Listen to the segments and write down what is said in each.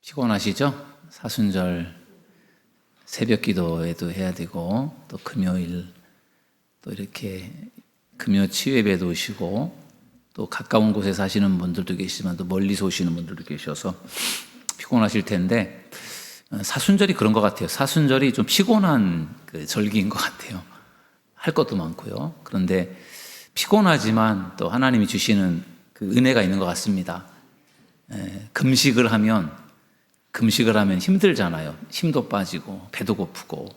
피곤하시죠? 사순절 새벽 기도에도 해야 되고, 또 금요일 또 이렇게 금요 치유예배도 오시고, 또 가까운 곳에 사시는 분들도 계시지만 또 멀리서 오시는 분들도 계셔서 피곤하실 텐데, 사순절이 그런 것 같아요. 사순절이 좀 피곤한 그 절기인 것 같아요. 할 것도 많고요. 그런데 피곤하지만 또 하나님이 주시는 그 은혜가 있는 것 같습니다. 금식을 하면 힘들잖아요. 힘도 빠지고 배도 고프고,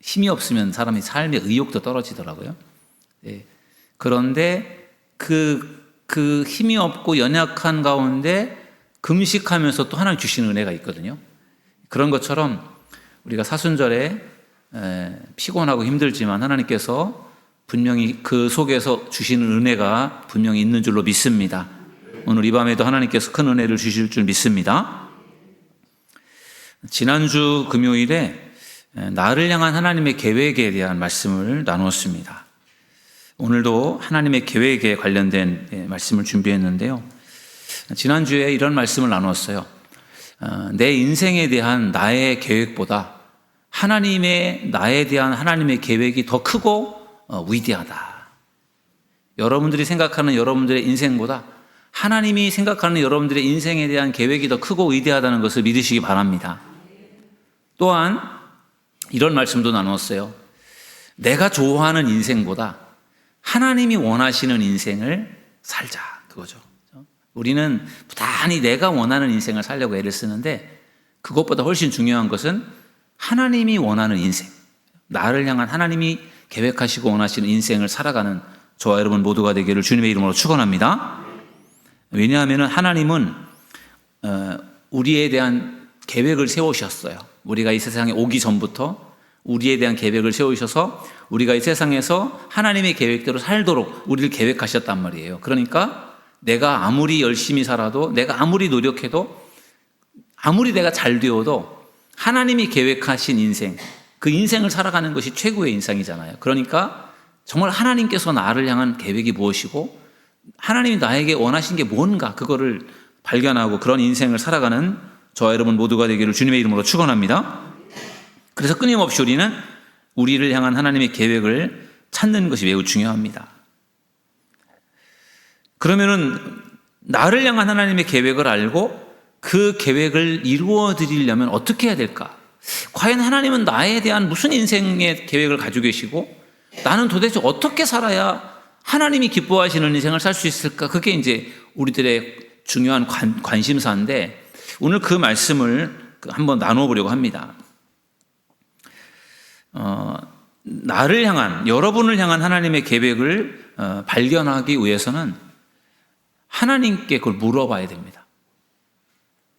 힘이 없으면 사람이 삶의 의욕도 떨어지더라고요. 그런데 그 힘이 없고 연약한 가운데 금식하면서 또 하나님 주시는 은혜가 있거든요. 그런 것처럼 우리가 사순절에 피곤하고 힘들지만 하나님께서 분명히 그 속에서 주시는 은혜가 분명히 있는 줄로 믿습니다. 오늘 이 밤에도 하나님께서 큰 은혜를 주실 줄 믿습니다. 지난주 금요일에 나를 향한 하나님의 계획에 대한 말씀을 나누었습니다. 오늘도 하나님의 계획에 관련된 말씀을 준비했는데요. 지난주에 이런 말씀을 나누었어요. 내 인생에 대한 나의 계획보다 나에 대한 하나님의 계획이 더 크고 위대하다. 여러분들이 생각하는 여러분들의 인생보다 하나님이 생각하는 여러분들의 인생에 대한 계획이 더 크고 위대하다는 것을 믿으시기 바랍니다. 또한 이런 말씀도 나누었어요. 내가 좋아하는 인생보다 하나님이 원하시는 인생을 살자, 그거죠. 우리는 부단히 내가 원하는 인생을 살려고 애를 쓰는데, 그것보다 훨씬 중요한 것은 하나님이 원하는 인생, 나를 향한 하나님이 계획하시고 원하시는 인생을 살아가는 저와 여러분 모두가 되기를 주님의 이름으로 축원합니다. 왜냐하면 하나님은 우리에 대한 계획을 세우셨어요. 우리가 이 세상에 오기 전부터 우리에 대한 계획을 세우셔서 우리가 이 세상에서 하나님의 계획대로 살도록 우리를 계획하셨단 말이에요. 그러니까 내가 아무리 열심히 살아도, 내가 아무리 노력해도, 아무리 내가 잘 되어도 하나님이 계획하신 인생, 그 인생을 살아가는 것이 최고의 인생이잖아요. 그러니까 정말 하나님께서 나를 향한 계획이 무엇이고 하나님이 나에게 원하신 게 뭔가, 그거를 발견하고 그런 인생을 살아가는 저와 여러분 모두가 되기를 주님의 이름으로 축원합니다. 그래서 끊임없이 우리를 향한 하나님의 계획을 찾는 것이 매우 중요합니다. 그러면은 나를 향한 하나님의 계획을 알고 그 계획을 이루어 드리려면 어떻게 해야 될까? 과연 하나님은 나에 대한 무슨 인생의 계획을 가지고 계시고, 나는 도대체 어떻게 살아야 하나님이 기뻐하시는 인생을 살 수 있을까? 그게 이제 우리들의 중요한 관심사인데, 오늘 그 말씀을 한번 나눠보려고 합니다. 나를 향한, 여러분을 향한 하나님의 계획을 발견하기 위해서는 하나님께 그걸 물어봐야 됩니다.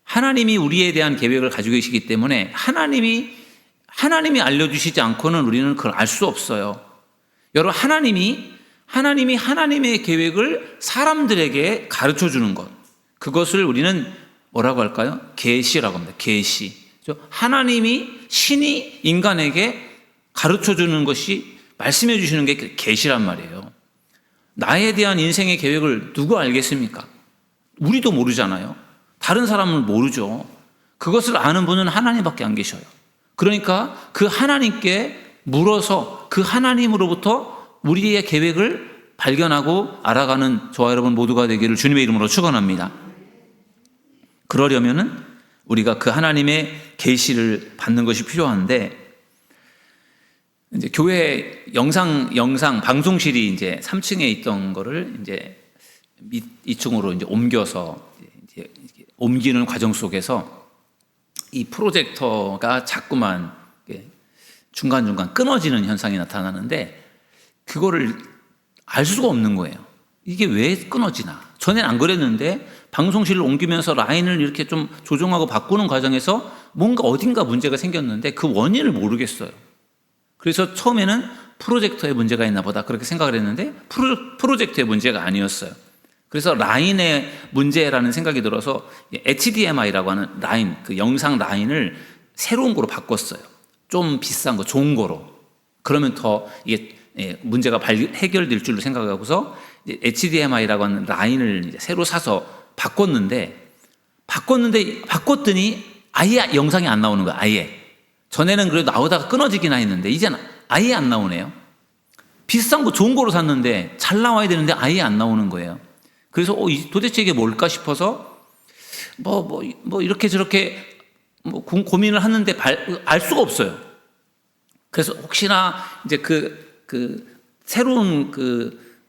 하나님이 우리에 대한 계획을 가지고 계시기 때문에 하나님이 알려주시지 않고는 우리는 그걸 알 수 없어요. 여러분, 하나님이 하나님의 계획을 사람들에게 가르쳐 주는 것, 그것을 우리는 뭐라고 할까요? 계시라고 합니다. 계시. 신이 인간에게 가르쳐 주는 것이, 말씀해 주시는 게 계시란 말이에요. 나에 대한 인생의 계획을 누가 알겠습니까? 우리도 모르잖아요. 다른 사람은 모르죠. 그것을 아는 분은 하나님밖에 안 계셔요. 그러니까 그 하나님께 물어서 그 하나님으로부터 우리의 계획을 발견하고 알아가는 저와 여러분 모두가 되기를 주님의 이름으로 축원합니다. 그러려면은 우리가 그 하나님의 계시를 받는 것이 필요한데, 이제 교회 영상 방송실이 이제 3층에 있던 거를 이제 2층으로 이제 옮기는 과정 속에서 이 프로젝터가 자꾸만 중간중간 끊어지는 현상이 나타나는데, 그거를 알 수가 없는 거예요. 이게 왜 끊어지나? 전엔 안 그랬는데 방송실을 옮기면서 라인을 이렇게 좀 조정하고 바꾸는 과정에서 뭔가 어딘가 문제가 생겼는데 그 원인을 모르겠어요. 그래서 처음에는 프로젝터에 문제가 있나 보다 그렇게 생각을 했는데 프로젝터의 문제가 아니었어요. 그래서 라인의 문제라는 생각이 들어서 HDMI라고 하는 라인, 그 영상 라인을 새로운 거로 바꿨어요. 좀 비싼 거, 좋은 거로. 그러면 더 이게 문제가 해결될 줄로 생각하고서 HDMI라고 하는 라인을 이제 새로 사서 바꿨는데, 바꿨더니 아예 영상이 안 나오는 거예요. 아예. 전에는 그래도 나오다가 끊어지긴 했는데 이제는 아예 안 나오네요. 비싼 거 좋은 거로 샀는데 잘 나와야 되는데 아예 안 나오는 거예요. 그래서 도대체 이게 뭘까 싶어서 이렇게 저렇게 고민을 하는데 알 수가 없어요. 그래서 혹시나 이제 새로운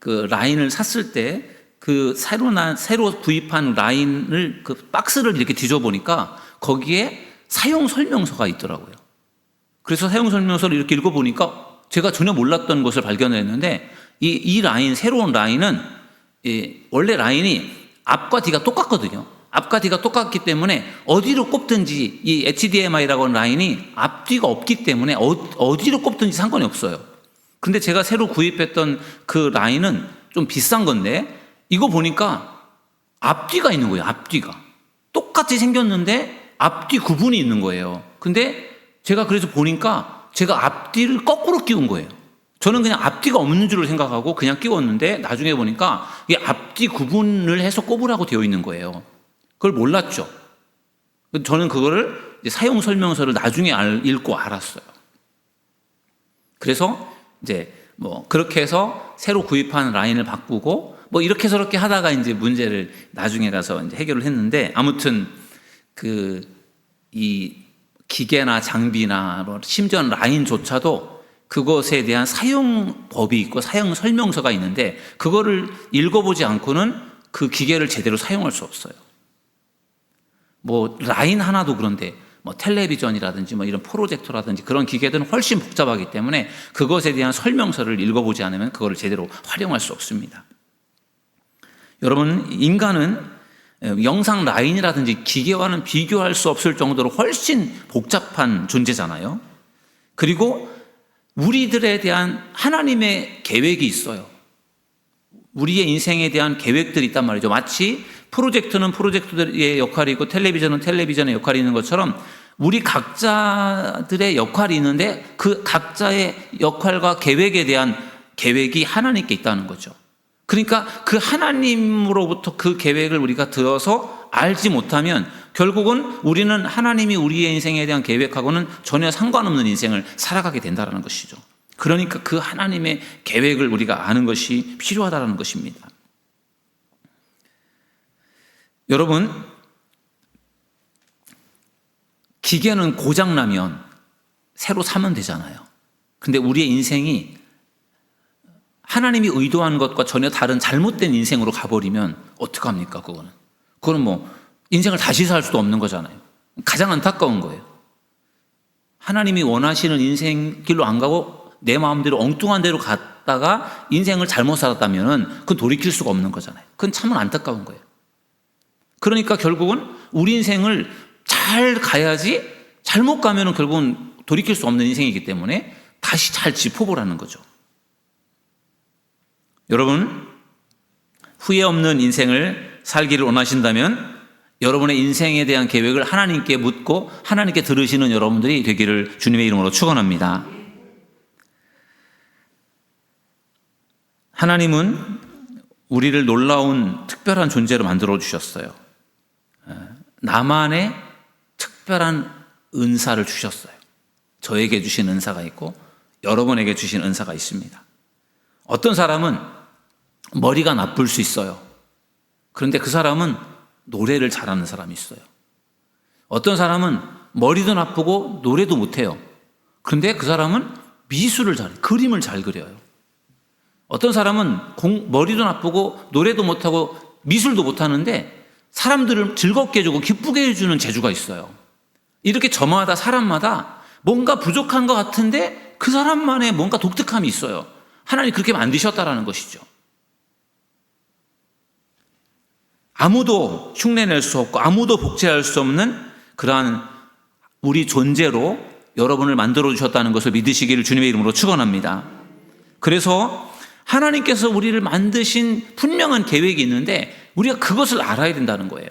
라인을 샀을 때 새로 구입한 라인을 박스를 이렇게 뒤져보니까 거기에 사용 설명서가 있더라고요. 그래서 사용 설명서를 이렇게 읽어보니까 제가 전혀 몰랐던 것을 발견했는데 이 라인, 새로운 라인은 원래 라인이 앞과 뒤가 똑같거든요. 앞과 뒤가 똑같기 때문에 어디로 꼽든지 이 HDMI라고 하는 라인이 앞뒤가 없기 때문에 어디로 꼽든지 상관이 없어요. 근데 제가 새로 구입했던 그 라인은 좀 비싼 건데 이거 보니까 앞뒤가 있는 거예요. 앞뒤가. 똑같이 생겼는데 앞뒤 구분이 있는 거예요. 근데 제가 그래서 보니까 제가 앞뒤를 거꾸로 끼운 거예요. 저는 그냥 앞뒤가 없는 줄을 생각하고 그냥 끼웠는데 나중에 보니까 이게 앞뒤 구분을 해서 꼽으라고 되어 있는 거예요. 그걸 몰랐죠. 저는 그거를 사용 설명서를 나중에 읽고 알았어요. 그래서 이제 그렇게 해서 새로 구입한 라인을 바꾸고 이렇게 저렇게 하다가 이제 문제를 나중에 가서 이제 해결을 했는데 아무튼 이 기계나 장비나 심지어 라인조차도 그것에 대한 사용법이 있고 사용 설명서가 있는데 그거를 읽어보지 않고는 그 기계를 제대로 사용할 수 없어요. 라인 하나도 그런데 텔레비전이라든지 이런 프로젝터라든지 그런 기계들은 훨씬 복잡하기 때문에 그것에 대한 설명서를 읽어보지 않으면 그거를 제대로 활용할 수 없습니다. 여러분, 인간은 영상 라인이라든지 기계와는 비교할 수 없을 정도로 훨씬 복잡한 존재잖아요. 그리고 우리들에 대한 하나님의 계획이 있어요. 우리의 인생에 대한 계획들이 있단 말이죠. 마치 프로젝터는 프로젝터의 역할이고 텔레비전은 텔레비전의 역할이 있는 것처럼 우리 각자들의 역할이 있는데 그 각자의 역할과 계획에 대한 계획이 하나님께 있다는 거죠. 그러니까 그 하나님으로부터 그 계획을 우리가 들어서 알지 못하면 결국은 우리는 하나님이 우리의 인생에 대한 계획하고는 전혀 상관없는 인생을 살아가게 된다는 것이죠. 그러니까 그 하나님의 계획을 우리가 아는 것이 필요하다는 것입니다. 여러분, 기계는 고장나면 새로 사면 되잖아요. 근데 우리의 인생이 하나님이 의도한 것과 전혀 다른 잘못된 인생으로 가버리면 어떡합니까? 그거는 인생을 다시 살 수도 없는 거잖아요. 가장 안타까운 거예요. 하나님이 원하시는 인생 길로 안 가고 내 마음대로 엉뚱한 데로 갔다가 인생을 잘못 살았다면 그건 돌이킬 수가 없는 거잖아요. 그건 참 안타까운 거예요. 그러니까 결국은 우리 인생을 잘 가야지 잘못 가면 결국은 돌이킬 수 없는 인생이기 때문에 다시 잘 짚어보라는 거죠. 여러분, 후회 없는 인생을 살기를 원하신다면 여러분의 인생에 대한 계획을 하나님께 묻고 하나님께 들으시는 여러분들이 되기를 주님의 이름으로 축원합니다. 하나님은 우리를 놀라운 특별한 존재로 만들어 주셨어요. 나만의 특별한 은사를 주셨어요. 저에게 주신 은사가 있고 여러분에게 주신 은사가 있습니다. 어떤 사람은 머리가 나쁠 수 있어요. 그런데 그 사람은 노래를 잘하는 사람이 있어요. 어떤 사람은 머리도 나쁘고 노래도 못해요. 그런데 그 사람은 미술을 잘해요. 그림을 잘 그려요. 어떤 사람은 머리도 나쁘고 노래도 못하고 미술도 못하는데 사람들을 즐겁게 해주고 기쁘게 해주는 재주가 있어요. 이렇게 저마다 사람마다 뭔가 부족한 것 같은데 그 사람만의 뭔가 독특함이 있어요. 하나님이 그렇게 만드셨다라는 것이죠. 아무도 흉내낼 수 없고 아무도 복제할 수 없는 그러한 우리 존재로 여러분을 만들어 주셨다는 것을 믿으시기를 주님의 이름으로 축원합니다. 그래서 하나님께서 우리를 만드신 분명한 계획이 있는데 우리가 그것을 알아야 된다는 거예요.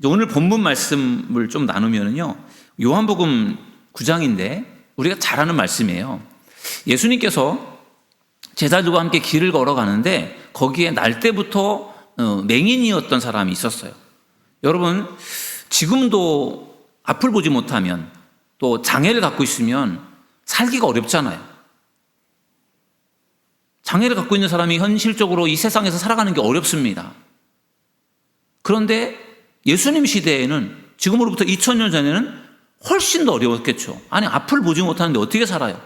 오늘 본문 말씀을 좀 나누면요, 요한복음 9장인데 우리가 잘 아는 말씀이에요. 예수님께서 제자들과 함께 길을 걸어가는데 거기에 날 때부터 맹인이었던 사람이 있었어요. 여러분, 지금도 앞을 보지 못하면 또 장애를 갖고 있으면 살기가 어렵잖아요. 장애를 갖고 있는 사람이 현실적으로 이 세상에서 살아가는 게 어렵습니다. 그런데 예수님 시대에는, 지금으로부터 2000년 전에는 훨씬 더 어려웠겠죠. 아니, 앞을 보지 못하는데 어떻게 살아요?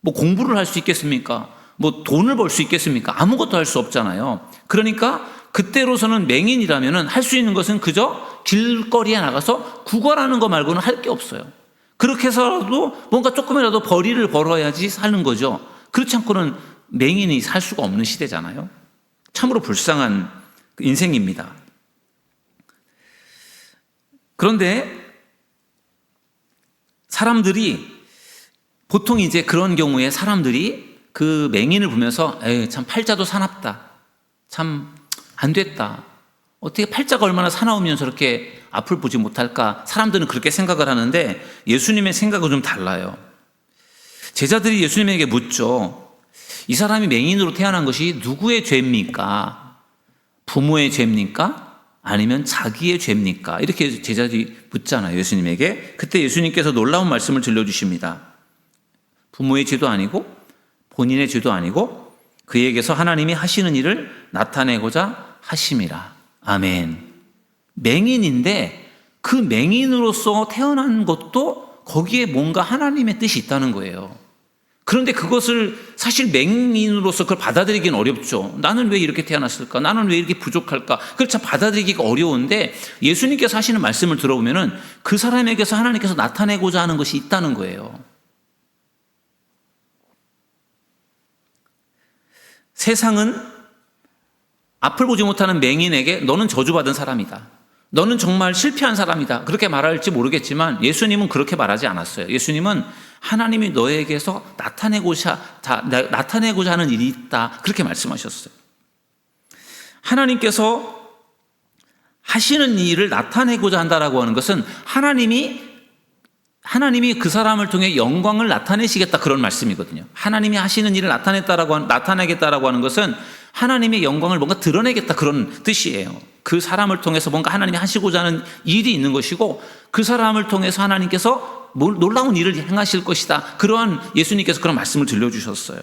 뭐 공부를 할 수 있겠습니까? 뭐 돈을 벌 수 있겠습니까? 아무것도 할 수 없잖아요. 그러니까 그때로서는 맹인이라면 할 수 있는 것은 그저 길거리에 나가서 구걸하는 거 말고는 할 게 없어요. 그렇게 해서라도 뭔가 조금이라도 벌이를 벌어야지 사는 거죠. 그렇지 않고는 맹인이 살 수가 없는 시대잖아요. 참으로 불쌍한 인생입니다. 그런데 사람들이 보통 이제 그런 경우에 사람들이 그 맹인을 보면서 에이, 참 팔자도 사납다. 참 안 됐다. 어떻게 팔자가 얼마나 사나우면 저렇게 앞을 보지 못할까? 사람들은 그렇게 생각을 하는데 예수님의 생각은 좀 달라요. 제자들이 예수님에게 묻죠. 이 사람이 맹인으로 태어난 것이 누구의 죄입니까? 부모의 죄입니까? 아니면 자기의 죄입니까? 이렇게 제자들이 묻잖아요, 예수님에게. 그때 예수님께서 놀라운 말씀을 들려주십니다. 부모의 죄도 아니고 본인의 죄도 아니고 그에게서 하나님이 하시는 일을 나타내고자 하심이라. 아멘. 맹인인데 그 맹인으로서 태어난 것도 거기에 뭔가 하나님의 뜻이 있다는 거예요. 그런데 그것을 사실 맹인으로서 그걸 받아들이기는 어렵죠. 나는 왜 이렇게 태어났을까? 나는 왜 이렇게 부족할까? 그걸 참 받아들이기가 어려운데 예수님께서 하시는 말씀을 들어보면은 그 사람에게서 하나님께서 나타내고자 하는 것이 있다는 거예요. 세상은 앞을 보지 못하는 맹인에게 너는 저주받은 사람이다. 너는 정말 실패한 사람이다. 그렇게 말할지 모르겠지만 예수님은 그렇게 말하지 않았어요. 예수님은 하나님이 너에게서 나타내고자 하는 일이 있다. 그렇게 말씀하셨어요. 하나님께서 하시는 일을 나타내고자 한다라고 하는 것은 하나님이 그 사람을 통해 영광을 나타내시겠다 그런 말씀이거든요. 하나님이 하시는 일을 나타내겠다라고 하는 것은 하나님의 영광을 뭔가 드러내겠다 그런 뜻이에요. 그 사람을 통해서 뭔가 하나님이 하시고자 하는 일이 있는 것이고 그 사람을 통해서 하나님께서 놀라운 일을 행하실 것이다. 그러한 예수님께서 그런 말씀을 들려주셨어요.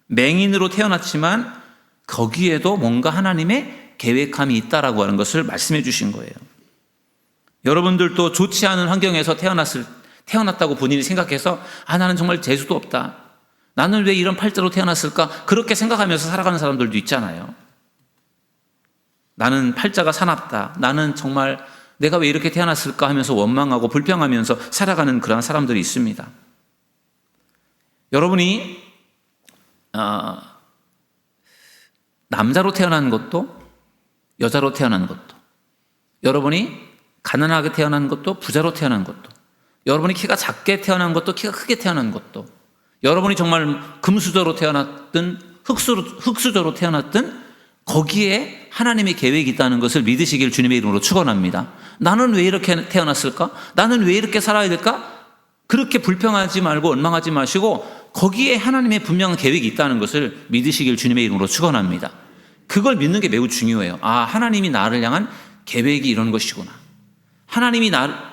맹인으로 태어났지만 거기에도 뭔가 하나님의 계획함이 있다라고 하는 것을 말씀해 주신 거예요. 여러분들도 좋지 않은 환경에서 태어났다고 본인이 생각해서 나는 정말 재수도 없다. 나는 왜 이런 팔자로 태어났을까? 그렇게 생각하면서 살아가는 사람들도 있잖아요. 나는 팔자가 사납다. 나는 정말 내가 왜 이렇게 태어났을까 하면서 원망하고 불평하면서 살아가는 그런 사람들이 있습니다. 여러분이 남자로 태어난 것도 여자로 태어난 것도 여러분이 가난하게 태어난 것도 부자로 태어난 것도 여러분이 키가 작게 태어난 것도 키가 크게 태어난 것도 여러분이 정말 금수저로 태어났든 흙수저로 태어났든 거기에 하나님의 계획이 있다는 것을 믿으시길 주님의 이름으로 축원합니다. 나는 왜 이렇게 태어났을까? 나는 왜 이렇게 살아야 될까? 그렇게 불평하지 말고 원망하지 마시고 거기에 하나님의 분명한 계획이 있다는 것을 믿으시길 주님의 이름으로 축원합니다. 그걸 믿는 게 매우 중요해요. 하나님이 나를 향한 계획이 이런 것이구나. 하나님이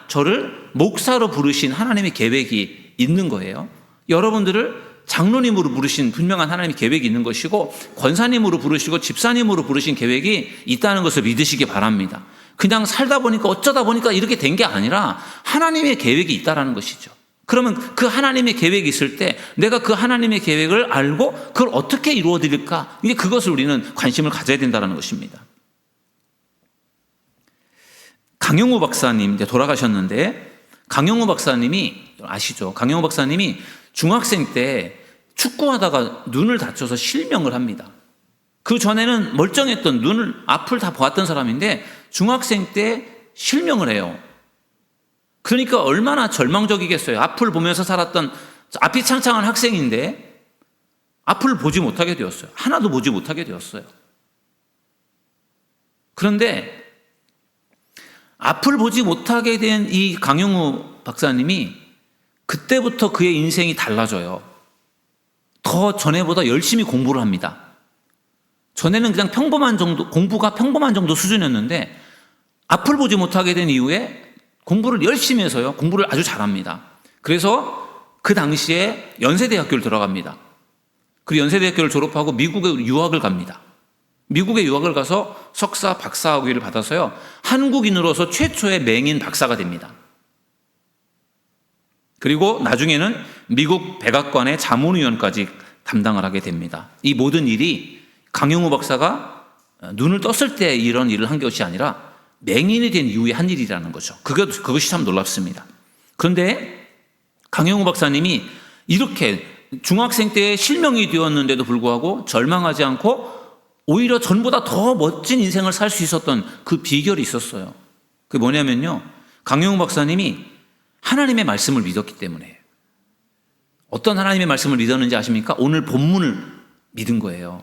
저를 목사로 부르신 하나님의 계획이 있는 거예요. 여러분들을 장로님으로 부르신 분명한 하나님의 계획이 있는 것이고 권사님으로 부르시고 집사님으로 부르신 계획이 있다는 것을 믿으시기 바랍니다. 그냥 살다 보니까 어쩌다 보니까 이렇게 된 게 아니라 하나님의 계획이 있다는 것이죠. 그러면 그 하나님의 계획이 있을 때 내가 그 하나님의 계획을 알고 그걸 어떻게 이루어 드릴까? 그것을 우리는 관심을 가져야 된다는 것입니다. 강영우 박사님 이제 돌아가셨는데 강영우 박사님이 아시죠? 강영우 박사님이 중학생 때 축구하다가 눈을 다쳐서 실명을 합니다. 그 전에는 멀쩡했던 눈을 앞을 다 보았던 사람인데 중학생 때 실명을 해요. 그러니까 얼마나 절망적이겠어요. 앞을 보면서 살았던 앞이 창창한 학생인데 앞을 보지 못하게 되었어요. 하나도 보지 못하게 되었어요. 그런데 앞을 보지 못하게 된 이 강영우 박사님이 그때부터 그의 인생이 달라져요. 더 전에보다 열심히 공부를 합니다. 전에는 그냥 평범한 정도, 공부가 평범한 정도 수준이었는데 앞을 보지 못하게 된 이후에 공부를 열심히 해서요. 공부를 아주 잘합니다. 그래서 그 당시에 연세대학교를 들어갑니다. 그리고 연세대학교를 졸업하고 미국에 유학을 갑니다. 미국에 유학을 가서 석사, 박사 학위를 받아서요. 한국인으로서 최초의 맹인 박사가 됩니다. 그리고 나중에는 미국 백악관의 자문위원까지 담당을 하게 됩니다. 이 모든 일이 강영우 박사가 눈을 떴을 때 이런 일을 한 것이 아니라 맹인이 된 이후에 한 일이라는 거죠. 그것이 참 놀랍습니다. 그런데 강영우 박사님이 이렇게 중학생 때 실명이 되었는데도 불구하고 절망하지 않고 오히려 전보다 더 멋진 인생을 살 수 있었던 그 비결이 있었어요. 그게 뭐냐면요. 강영우 박사님이 하나님의 말씀을 믿었기 때문에. 어떤 하나님의 말씀을 믿었는지 아십니까? 오늘 본문을 믿은 거예요.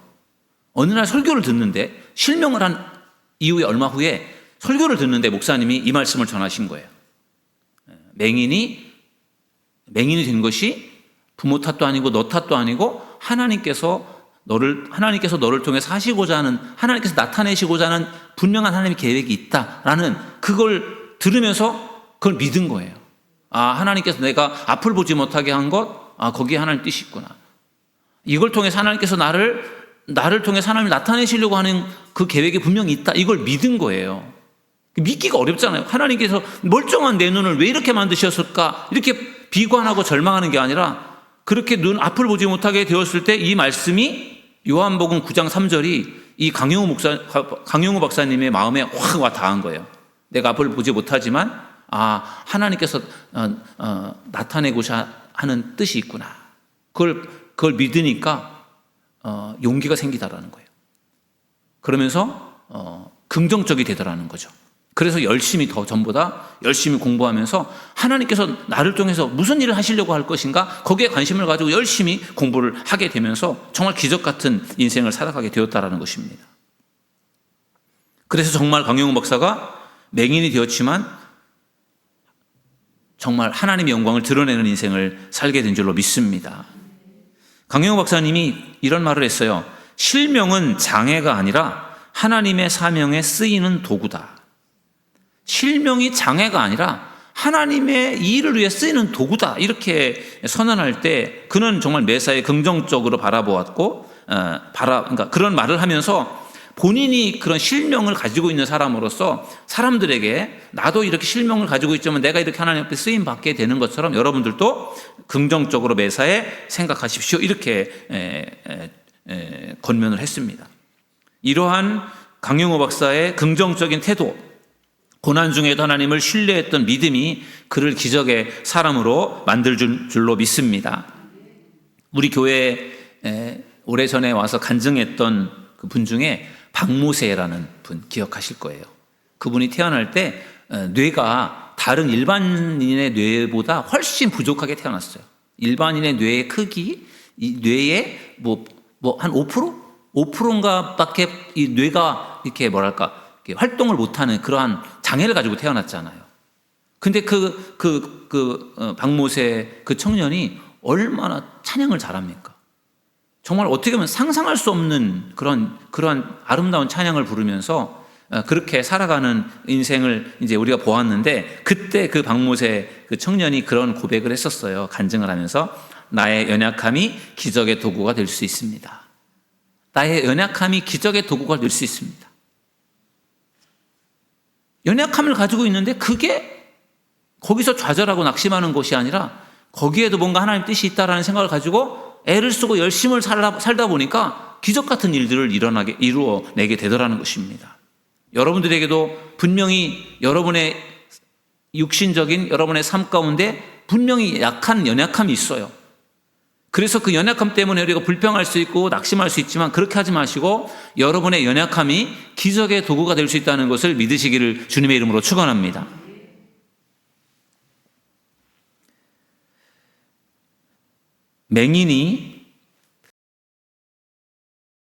어느 날 설교를 듣는데 실명을 한 이후에 얼마 후에 설교를 듣는데 목사님이 이 말씀을 전하신 거예요. 맹인이 된 것이 부모 탓도 아니고 너 탓도 아니고 하나님께서 너를 통해 사시고자 하는, 하나님께서 나타내시고자 하는 분명한 하나님의 계획이 있다라는 그걸 들으면서 그걸 믿은 거예요. 하나님께서 내가 앞을 보지 못하게 한 것, 거기에 하나님 뜻이 있구나. 이걸 통해서 하나님께서 나를 통해 하나님을 나타내시려고 하는 그 계획이 분명히 있다. 이걸 믿은 거예요. 믿기가 어렵잖아요. 하나님께서 멀쩡한 내 눈을 왜 이렇게 만드셨을까? 이렇게 비관하고 절망하는 게 아니라 그렇게 눈 앞을 보지 못하게 되었을 때 이 말씀이 요한복음 9장 3절이 이 강영우 박사님의 마음에 확 와 닿은 거예요. 내가 앞을 보지 못하지만 하나님께서 나타내고자 하는 뜻이 있구나. 그걸 믿으니까 용기가 생기다라는 거예요. 그러면서 긍정적이 되더라는 거죠. 그래서 열심히 더 전보다 열심히 공부하면서 하나님께서 나를 통해서 무슨 일을 하시려고 할 것인가 거기에 관심을 가지고 열심히 공부를 하게 되면서 정말 기적 같은 인생을 살아가게 되었다라는 것입니다. 그래서 정말 강영우 박사가 맹인이 되었지만 정말 하나님의 영광을 드러내는 인생을 살게 된 줄로 믿습니다. 강영우 박사님이 이런 말을 했어요. 실명은 장애가 아니라 하나님의 사명에 쓰이는 도구다. 실명이 장애가 아니라 하나님의 일을 위해 쓰이는 도구다. 이렇게 선언할 때 그는 정말 매사에 긍정적으로 바라보았고, 그러니까 그런 말을 하면서 본인이 그런 실명을 가지고 있는 사람으로서 사람들에게 나도 이렇게 실명을 가지고 있지만 내가 이렇게 하나님 앞에 쓰임 받게 되는 것처럼 여러분들도 긍정적으로 매사에 생각하십시오. 이렇게 권면을 했습니다. 이러한 강영우 박사의 긍정적인 태도, 고난 중에도 하나님을 신뢰했던 믿음이 그를 기적의 사람으로 만들 줄로 믿습니다. 우리 교회에 오래전에 와서 간증했던 그 분 중에 박모세라는 분 기억하실 거예요. 그분이 태어날 때 뇌가 다른 일반인의 뇌보다 훨씬 부족하게 태어났어요. 일반인의 뇌의 크기, 이 뇌의 한 5%? 5%인가 밖에 이 뇌가 이렇게 활동을 못하는 그러한 장애를 가지고 태어났잖아요. 근데 박모세 그 청년이 얼마나 찬양을 잘합니까? 정말 어떻게 보면 상상할 수 없는 그러한 아름다운 찬양을 부르면서 그렇게 살아가는 인생을 이제 우리가 보았는데 그때 그 박모세 그 청년이 그런 고백을 했었어요. 간증을 하면서 나의 연약함이 기적의 도구가 될 수 있습니다. 나의 연약함이 기적의 도구가 될 수 있습니다. 연약함을 가지고 있는데 그게 거기서 좌절하고 낙심하는 것이 아니라 거기에도 뭔가 하나님 뜻이 있다라는 생각을 가지고 애를 쓰고 열심히 살다 보니까 기적 같은 일들을 이루어내게 되더라는 것입니다. 여러분들에게도 분명히 여러분의 육신적인 여러분의 삶 가운데 분명히 연약함이 있어요. 그래서 그 연약함 때문에 우리가 불평할 수 있고 낙심할 수 있지만 그렇게 하지 마시고 여러분의 연약함이 기적의 도구가 될 수 있다는 것을 믿으시기를 주님의 이름으로 축원합니다. 맹인이